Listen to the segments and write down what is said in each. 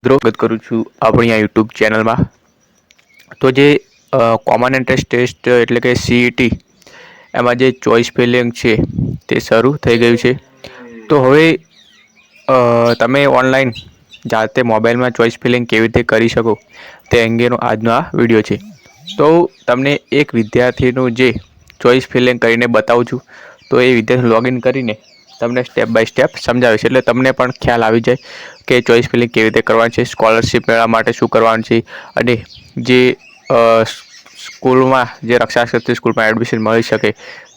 સ્વાગત કરું છું આપણી આ યુટ્યુબ ચેનલમાં. તો જે કોમન એન્ટ્રન્સ ટેસ્ટ એટલે કે સીઈટી એમાં જે ચોઇસ ફિલિંગ છે તે શરૂ થઈ ગયું છે. તો હવે તમે ઓનલાઈન જાતે મોબાઈલમાં ચોઇસ ફિલિંગ કેવી રીતે કરી શકો તે અંગેનો આજનો આ વિડીયો છે. તો તમને એક વિદ્યાર્થીનું જે ચોઇસ ફિલિંગ કરીને બતાવું છું. તો એ વિદ્યાર્થી લોગિન કરીને તમને સ્ટેપ બાય સ્ટેપ સમજાવે છે, એટલે તમને પણ ખ્યાલ આવી જાય કે ચોઇસ ફિલિંગ કેવી રીતે કરવાની છે, સ્કોલરશિપ મેળવવા માટે શું કરવાનું છે, અને જે સ્કૂલમાં જે રક્ષાશક્તિ સ્કૂલમાં એડમિશન મળી શકે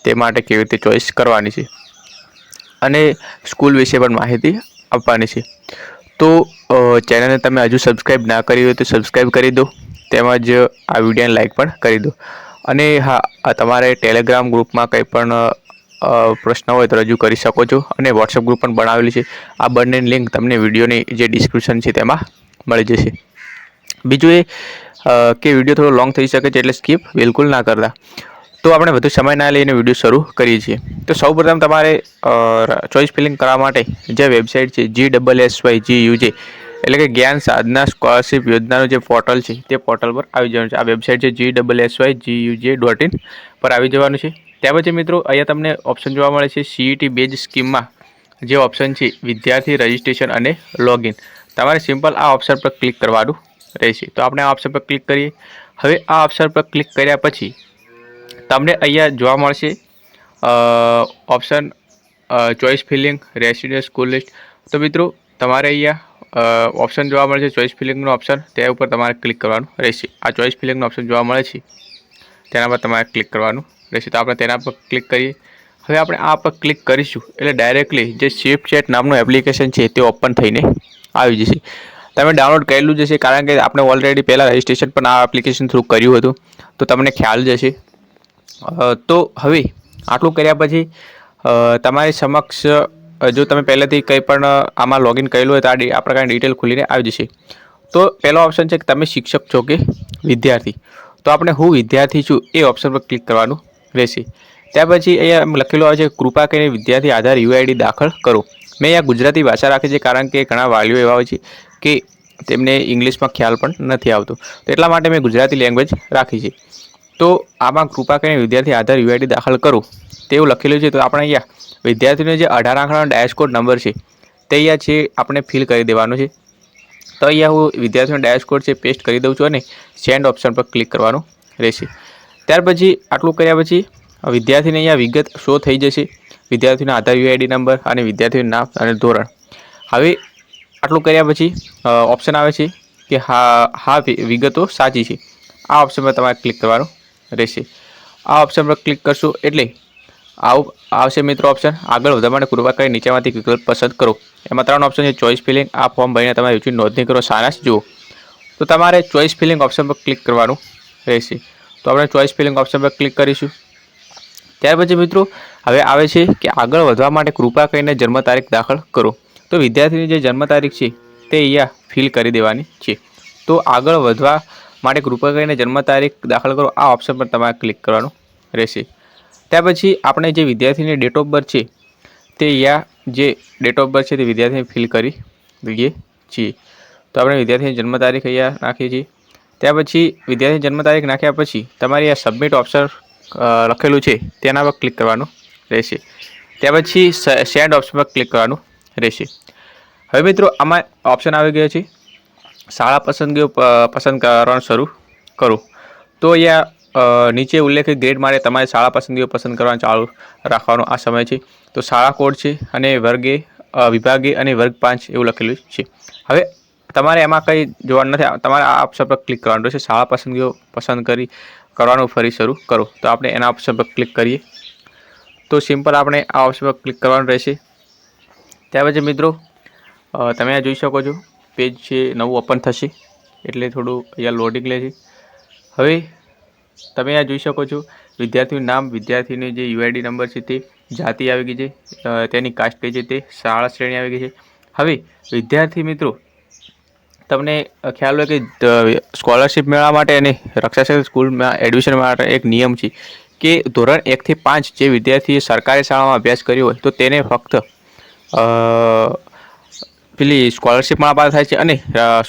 તે માટે કેવી રીતે ચોઇસ કરવાની છે, અને સ્કૂલ વિશે પણ માહિતી આપવાની છે. તો ચેનલને તમે હજુ સબસ્ક્રાઈબ ના કરી હોય તો સબસ્ક્રાઈબ કરી દો, તેમજ આ વિડીયોને લાઈક પણ કરી દો. અને હા, તમારે ટેલિગ્રામ ગ્રુપમાં કંઈ પણ પ્રશ્ન હોય તો રજૂ કરી શકો છો, અને વોટ્સઅપ ગ્રુપ પણ બનાવેલી છે. આ બંનેની લિંક તમને વિડીયોની જે ડિસ્ક્રિપ્શન છે તેમાં મળી જશે. બીજું એ કે વિડીયો થોડો લોંગ થઈ શકે છે, એટલે સ્કીપ બિલકુલ ના કરતા. તો આપણે વધુ સમય ના લઈને વિડીયો શરૂ કરીએ છીએ. તો સૌપ્રથમ તમારે ચોઇસ ફિલિંગ કરવા માટે જે વેબસાઇટ છે GSSYGUJ એટલે કે જ્ઞાન સાધના સ્કોલરશિપ યોજનાનું જે પોર્ટલ છે તે પોર્ટલ પર આવી જવાનું છે. આ વેબસાઇટ છે GSSYGUJ.in પર આવી જવાનું છે. ત્યાર પછી મિત્રો અહીંયા તમને ઓપ્શન જોવા મળે છે સીઈટી બેઝ સ્કીમમાં જે ઓપ્શન છે વિદ્યાર્થી રજિસ્ટ્રેશન અને લોગિન. તમારે સિમ્પલ આ ઓપ્શન પર ક્લિક કરવાનું રહેશે. તો આપણે આ ઓપ્શન પર ક્લિક કરીએ. હવે આ ઓપ્શન પર ક્લિક કર્યા પછી તમને અહીંયા જોવા મળશે option choice feeling residence school list. તો મિત્રો તમારે અહીંયા ઓપ્શન જોવા મળે છે ચોઇસ ફિલિંગનો ઓપ્શન, તે ઉપર તમારે ક્લિક કરવાનું રહેશે. આ ચોઇસ ફિલિંગનો ઓપ્શન જોવા મળે છે તેના પર તમારે ક્લિક કરવાનું રહેશે. તો આપણે તેના પર ક્લિક કરીએ. હવે આપણે આ પર ક્લિક કરીશું એટલે ડાયરેક્ટલી જે સ્વિફ્ટ ચેટ નામનું એપ્લિકેશન છે તે ઓપન થઈને આવી જશે. તમે ડાઉનલોડ કરેલું જ હશે, કારણ કે આપણે ઓલરેડી પહેલાં રજિસ્ટ્રેશન પણ આ એપ્લિકેશન થ્રુ કર્યું હતું, તો તમને ખ્યાલ જ હશે. તો હવે આટલું કર્યા પછી તમારી સમક્ષ જો તમે પહેલેથી કંઈ પણ આમાં લોગિન કરેલું હોય તો આ પ્રકારની ડિટેલ ખુલીને આવી જશે. તો પહેલો ઓપ્શન છે કે તમે શિક્ષક છો કે વિદ્યાર્થી. તો આપણે હું વિદ્યાર્થી છું એ ઓપ્શન પર ક્લિક કરવાનું રહેશે. ત્યાર પછી અહીંયા લખેલું આવે છે કૃપા કરીને વિદ્યાર્થી આધાર યુઆઈડી દાખલ કરો. મેં અહીંયા ગુજરાતી ભાષા રાખી છે, કારણ કે ઘણા વાલીઓ એવા હોય છે કે તેમને ઇંગ્લિશમાં ખ્યાલ પણ નથી આવતો, તો એટલા માટે મેં ગુજરાતી લેંગ્વેજ રાખી છે. તો આમાં કૃપા કરીને વિદ્યાર્થી આધાર યુઆઈડી દાખલ કરો તેવું લખેલું છે. તો આપણે અહીંયા વિદ્યાર્થીનો જે 18 આંકડાનો ડેશકોડ નંબર છે તે અહીંયા છે આપણે ફિલ કરી દેવાનો છે. તો અહીંયા હું વિદ્યાર્થીનો ડેશકોડ છે પેસ્ટ કરી દઉં છું, અને સેન્ડ ઓપ્શન પર ક્લિક કરવાનું રહેશે. ત્યાર પછી આટલું કર્યા પછી વિદ્યાર્થીને અહીંયા વિગત શો થઈ જશે, વિદ્યાર્થીનો આધાર યુઆઈડી નંબર અને વિદ્યાર્થીનું નામ અને ધોરણ. હવે આટલું કર્યા પછી ઓપ્શન આવે છે કે હા વિગતો સાચી છે. આ ઓપ્શન પર તમારે ક્લિક કરવાનું રહેશે. આ ઓપ્શન પર ક્લિક કરશો એટલે આવું આવશે મિત્રો ઓપ્શન. આગળ વધવા માટે કૃપા કરી નીચેમાંથી વિકલ્પ પસંદ કરો. એમાં 3 ઓપ્શન છે ચોઇસ ફિલિંગ. આ ફોર્મ ભરીને તમારે યોજની નોંધણી કરો, સારાંશ જુઓ. તો તમારે ચોઇસ ફિલિંગ ઓપ્શન પર ક્લિક કરવાનું રહેશે. તો આપણે ચોઇસ ફિલિંગ ઓપ્શન પર ક્લિક કરીશું. ત્યાર પછી મિત્રો હવે આવે છે કે આગળ વધવા માટે કૃપા કરીને જન્મ તારીખ દાખલ કરો. તો વિદ્યાર્થીની જે જન્મ તારીખ છે તે અહીંયા ફિલ કરી દેવાની છે. તો આગળ વધવા માટે કૃપા કરીને જન્મ તારીખ દાખલ કરો, આ ઓપ્શન પર તમારે ક્લિક કરવાનું રહેશે. ત્યાર પછી આપણે જે વિદ્યાર્થીની ડેટ ઓફ બર્થ છે તે અહીંયા જે ડેટ ઓફ બર્થ છે તે વિદ્યાર્થીને ફિલ કરી દઈએ છીએ. તો આપણે વિદ્યાર્થીની જન્મ તારીખ અહીંયા નાખીએ છીએ. ત્યાર પછી વિદ્યાર્થીની જન્મ તારીખ નાખ્યા પછી તમારી આ સબમિટ ઓપ્શન લખેલું છે તેના પર ક્લિક કરવાનું રહેશે. ત્યાર પછી સેન્ડ ઓપ્શન પર ક્લિક કરવાનું રહેશે. હવે મિત્રો આમાં ઓપ્શન આવી ગયો છે શાળા પસંદગીઓ પસંદ કરવાનું શરૂ કરો. તો અહીંયા નીચે ઉલ્લેખિત ગ્રેડ માટે તમારે શાળા પસંદગીઓ પસંદ કરવાનું ચાલુ રાખવાનો આ સમય છે. તો શાળા કોડ છે અને વર્ગે વિભાગે અને વર્ગ 5 એવું લખેલું છે. હવે તમારે એમાં કંઈ જોવાનું નથી, તમારે આ ઓપ્શન પર ક્લિક કરવાનું રહેશે. શાળા પસંદગીઓ પસંદ કરવાનું ફરી શરૂ કરો. તો આપણે એના ઓપ્શન પર ક્લિક કરીએ. તો સિમ્પલ આપણે આ ઓપ્શન પર ક્લિક કરવાનું રહેશે. ત્યાર પછી મિત્રો તમે આ જોઈ શકો છો પેજ છે નવું ઓપન થશે, એટલે થોડું અહીંયા લોડિંગ લે છે. હવે તમે આ જોઈ શકો છો વિદ્યાર્થીનું નામ, વિદ્યાર્થીની જે યુઆઈડી નંબર છે તે, જાતિ આવી ગઈ છે, તેની કાસ્ટ કઈ છે તે, શાળા શ્રેણી આવી ગઈ છે. હવે વિદ્યાર્થી મિત્રો તમને ખ્યાલ હોય કે સ્કોલરશિપ મેળવવા માટે અને રક્ષાશક્તિ સ્કૂલમાં એડમિશન માટે એક નિયમ છે કે ધોરણ 1 થી 5 જે વિદ્યાર્થીએ સરકારી શાળામાં અભ્યાસ કર્યો હોય તો તેને ફક્ત પેલી સ્કોલરશિપ મળવાપાત્ર થાય છે અને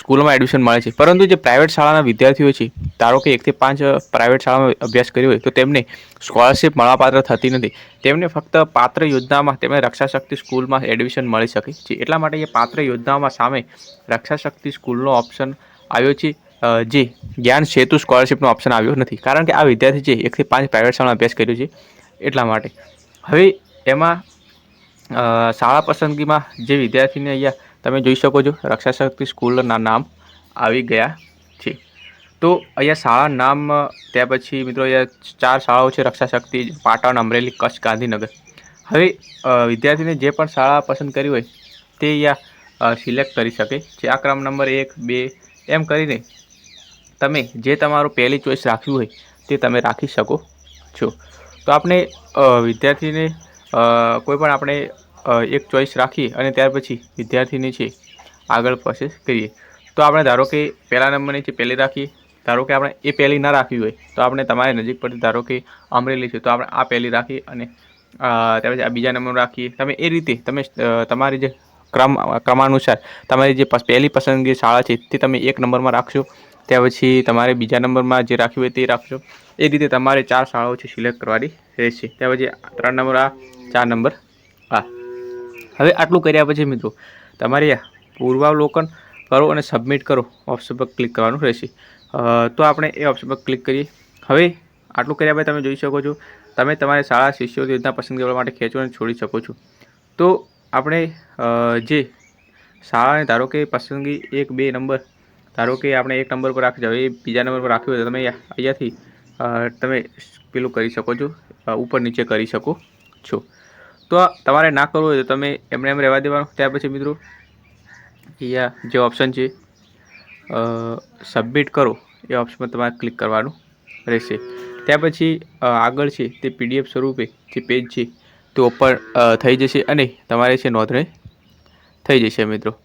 સ્કૂલોમાં એડમિશન મળે છે. પરંતુ જે પ્રાઇવેટ શાળાના વિદ્યાર્થીઓ છે, ધારો કે 1 થી 5 પ્રાઇવેટ શાળામાં અભ્યાસ કર્યો હોય, તો તેમને સ્કોલરશિપ મળવાપાત્ર થતી નથી. તેમને ફક્ત પાત્ર યોજનામાં તેમને રક્ષાશક્તિ સ્કૂલમાં એડમિશન મળી શકે છે. એટલા માટે એ પાત્ર યોજનાઓમાં સામે રક્ષાશક્તિ સ્કૂલનો ઓપ્શન આવ્યો છે, જે જ્ઞાન સેતુ સ્કોલરશિપનો ઓપ્શન આવ્યો નથી. કારણ કે આ વિદ્યાર્થી છે 1 થી 5 પ્રાઇવેટ શાળામાં અભ્યાસ કર્યો છે એટલા માટે. હવે એમાં શાળા પસંદગીમાં જે વિદ્યાર્થીને અહીંયા તમે જોઈ શકો છો રક્ષાશક્તિ સ્કૂલના નામ આવી ગયા છે. તો અહીંયા શાળા નામ ત્યાર પછી મિત્રો અહીંયા 4 શાળાઓ છે: રક્ષાશક્તિ, પાટણ, અમરેલી, કચ્છ, ગાંધીનગર. હવે વિદ્યાર્થીને જે પણ શાળા પસંદ કરી હોય તે અહીંયા સિલેક્ટ કરી શકે છે. આ ક્રમ નંબર 1, 2 એમ કરીને તમે જે તમારું પહેલી ચોઈસ રાખ્યું હોય તે તમે રાખી શકો છો. તો આપણે વિદ્યાર્થીને કોઈ પણ આપણે એક ચોઈસ રાખીએ અને ત્યાર પછી વિદ્યાર્થીને છે આગળ પ્રોસેસ કરીએ. તો આપણે ધારો કે પહેલા નંબરની છે પહેલી રાખીએ. ધારો કે આપણે એ પહેલી ના રાખવી હોય તો આપણે તમારી નજીક પડતી ધારો કે અમરેલી છે તો આપણે આ પહેલી રાખીએ અને ત્યાર પછી આ બીજા નંબર રાખીએ. તમે એ રીતે તમે તમારી જે ક્રમાનુસાર તમારી જે પહેલી પસંદગી શાળા છે તે તમે 1 નંબરમાં રાખશો. ત્યાર પછી તમારે બીજા નંબરમાં જે રાખ્યું હોય તે રાખશો. એ રીતે તમારે 4 શાળાઓ છે સિલેક્ટ કરવાની રહેશે. ત્યાર પછી 3 નંબર આ, 4 નંબર આ. હવે આટલું કર્યા પછી મિત્રો તમારે પૂર્વાવલોકન કરો અને સબમિટ કરો ઓપ્શન પર ક્લિક કરવાનું રહેશે. તો આપણે એ ઓપ્શન પર ક્લિક કરીએ. હવે આટલું કર્યા પછી તમે જોઈ શકો છો તમે તમારી શાળા શિષ્યવૃત્તિ યોજના પસંદ કરવા માટે ખેંચો અને છોડી શકો છો. તો આપણે જે શાળાને ધારો કે પસંદગી 1, 2 નંબર ધારો કે આપણે 1 નંબર પર રાખી જાવ, એ બીજા નંબર પર રાખ્યું હોય તો તમે અહીંયાથી તમે પેલું કરી શકો છો, ઉપર નીચે કરી શકો છો. તો તમારે ના કરવું હોય તો તમે એમને એમ રહેવા દેવાનું. ત્યાર પછી મિત્રો અહીંયા જે ઓપ્શન છે સબમિટ કરો એ ઓપ્શન પર તમારે ક્લિક કરવાનું રહેશે. ત્યાર પછી આગળ છે તે PDF સ્વરૂપે જે પેજ છે તે ઓપન થઈ જશે અને તમારે છે નોંધણી થઈ જશે મિત્રો.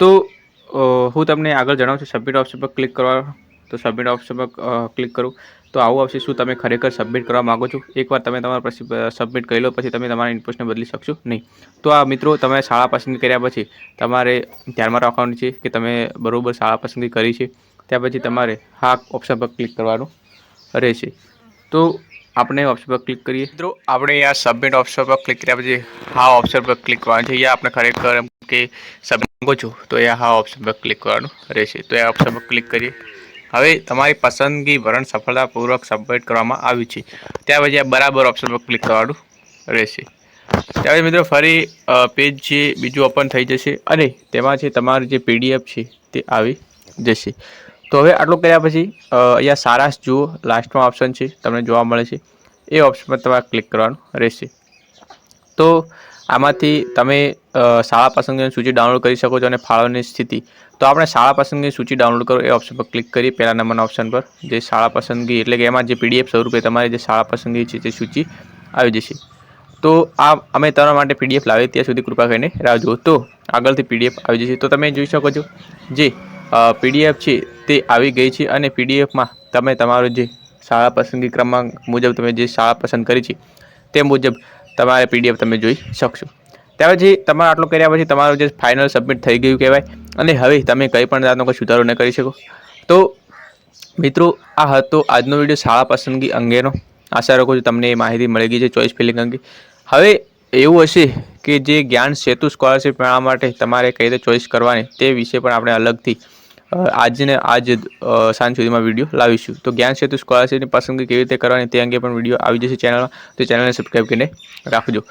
તો હું તમને આગળ જણાવું છું સબમિટ ઓપ્શન પર ક્લિક કરવાનું. તો સબમિટ ઓપ્શન પર ક્લિક કરું તો આવું આવશે, શું તમે ખરેખર સબમિટ કરવા માગો છો? એકવાર તમે તમારા પછી સબમિટ કરી લો પછી તમે તમારા ઇનપુટ્સને બદલી શકશો નહીં. તો આ મિત્રો તમે શાળા પસંદ કર્યા પછી તમારે ધ્યાનમાં રાખવાનું છે કે તમે બરાબર શાળા પસંદગી કરી છે. ત્યાર પછી તમારે હા ઓપ્શન પર ક્લિક કરવાનું રહેશે. તો આપણે ઓપ્શન પર ક્લિક કરીએ. મિત્રો આપણે આ સબમિટ ઓપ્શન પર ક્લિક કર્યા પછી હા ઓપ્શન પર ક્લિક કરવાનું છે. અહીંયા આપણે ખરેખર કે સબમિટ માંગો છો તો અહીંયા હા ઓપ્શન પર ક્લિક કરવાનું રહેશે. તો એ ઓપ્શન પર ક્લિક કરીએ. હવે તમારી પસંદગી ભરણ સફળતાપૂર્વક સબમિટ કરવામાં આવી છે. ત્યાર પછી આ બરાબર ઓપ્શન પર ક્લિક કરવાનું રહેશે. ત્યારે મિત્રો ફરી પેજ છે બીજું ઓપન થઈ જશે અને તેમાં છે તમારું જે PDF છે તે આવી જશે. તો હવે આટલું કર્યા પછી અહીંયા સારાંશ જુઓ, લાસ્ટમાં ઓપ્શન છે તમને જોવા મળે છે, એ ઓપ્શન પર તમારે ક્લિક કરવાનું રહેશે. તો આમાંથી તમે શાળા પસંદગીની સૂચિ ડાઉનલોડ કરી શકો છો અને ફાળવણીની સ્થિતિ. તો આપણે શાળા પસંદગીની સૂચિ ડાઉનલોડ કરો એ ઓપ્શન પર ક્લિક કરીએ. પહેલા નંબરના ઓપ્શન પર જે શાળા પસંદગી એટલે કે એમાં જે PDF સ્વરૂપે તમારી જે શાળા પસંદગી છે તે સૂચિ આવી જશે. તો આ અમે તમારા માટે PDF લાવીએ ત્યાં સુધી કૃપા કરીને રાહ જુઓ. તો આગળથી PDF આવી જશે. તો તમે જોઈ શકો છો જે PDF છે તે આવી ગઈ છે અને PDFમાં તમે તમારું જે શાળા પસંદગી ક્રમાંક મુજબ તમે જે શાળા પસંદ કરી છે તે મુજબ તમારે PDF તમે જોઈ શકશો. ત્યાર પછી તમારે આટલું કર્યા પછી તમારું જે ફાઇનલ સબમિટ થઈ ગયું કહેવાય અને હવે તમે કંઈ પણ જાતનો કોઈ સુધારો ન કરી શકો. તો મિત્રો આ હતો આજનો વિડીયો શાળા પસંદગી અંગેનો. આશા રાખું છું તમને એ માહિતી મળી ગઈ છે ચોઇસ ફિલિંગ અંગે. હવે એવું હશે કે જે જ્ઞાન સેતુ સ્કોલરશિપ મેળવવા માટે તમારે કઈ રીતે ચોઇસ કરવાની તે વિશે પણ આપણે અલગથી આજ સાંજ સુધીમાં વિડીયો લાવીશું. તો જ્ઞાન સેતુ સ્કોલરશિપની પસંદગી કેવી રીતે કરવાની તે અંગે પણ વિડીયો આવી જશે ચેનલમાં. તો ચેનલને સબસ્ક્રાઈબ કરીને રાખજો.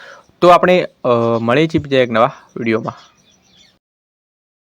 તો આપણે મળીએ છીએ બીજા એક નવા વિડીયોમાં.